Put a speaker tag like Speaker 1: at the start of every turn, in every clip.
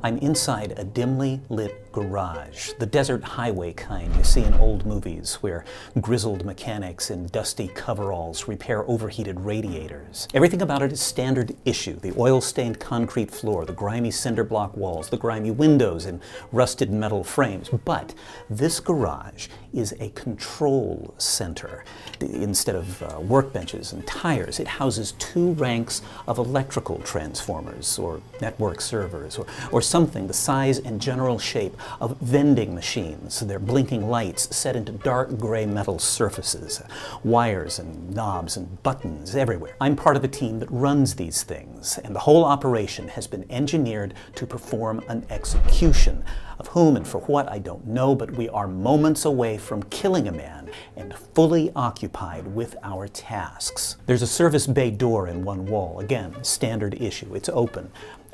Speaker 1: I'm inside a dimly lit garage, the desert highway kind you see in old movies where grizzled mechanics in dusty coveralls repair overheated radiators. Everything about it is standard issue: the oil-stained concrete floor, the grimy cinder block walls, the grimy windows and rusted metal frames. But this garage is a control center. Instead of workbenches and tires, it houses 2 ranks of electrical transformers or network servers or something the size and general shape of vending machines. Their blinking lights set into dark gray metal surfaces, wires and knobs and buttons everywhere. I'm part of a team that runs these things, and the whole operation has been engineered to perform an execution. Of whom and for what, I don't know, but we are moments away from killing a man and fully occupied with our tasks. There's a service bay door in one wall. Again, standard issue. It's open.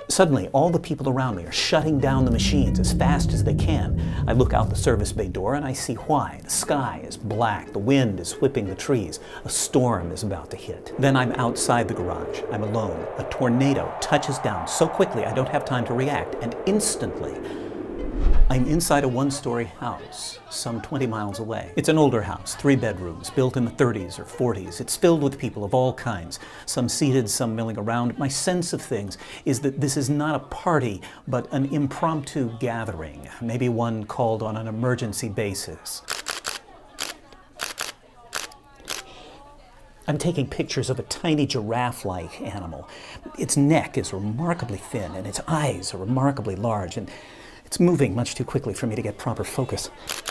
Speaker 1: Suddenly, all the people around me are shutting down the machines as fast as they can. I look out the service bay door and I see why. The sky is black, the wind is whipping the trees, a storm is about to hit. Then I'm outside the garage. I'm alone. A tornado touches down so quickly I don't have time to react, and instantly, I'm inside a 1-story house, some 20 miles away. It's an older house, 3 bedrooms, built in the 30s or 40s. It's filled with people of all kinds, some seated, some milling around. My sense of things is that this is not a party, but an impromptu gathering, maybe one called on an emergency basis. I'm taking pictures of a tiny giraffe-like animal. Its neck is remarkably thin, and its eyes are remarkably large, and it's moving much too quickly for me to get proper focus.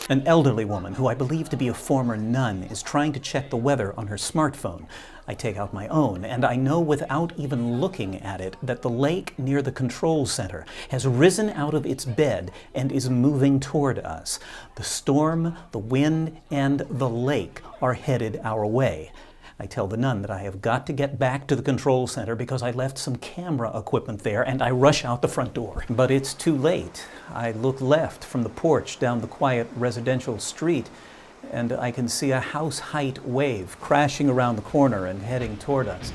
Speaker 1: An elderly woman, who I believe to be a former nun, is trying to check the weather on her smartphone. I take out my own, and I know without even looking at it that the lake near the control center has risen out of its bed and is moving toward us. The storm, the wind, and the lake are headed our way. I tell the nun that I have got to get back to the control center because I left some camera equipment there, and I rush out the front door. But it's too late. I look left from the porch down the quiet residential street, and I can see a house-height wave crashing around the corner and heading toward us.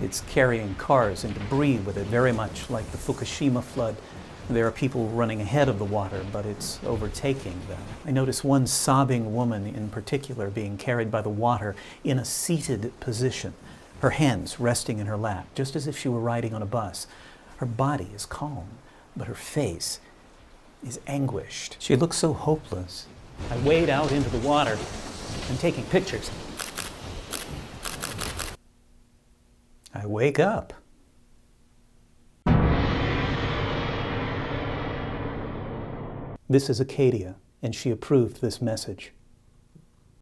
Speaker 1: It's carrying cars and debris with it, very much like the Fukushima flood. There are people running ahead of the water, but it's overtaking them. I notice one sobbing woman in particular being carried by the water in a seated position, her hands resting in her lap, just as if she were riding on a bus. Her body is calm, but her face is anguished. She looks so hopeless. I wade out into the water. I'm taking pictures. I wake up. This is Acadia, and she approved this message.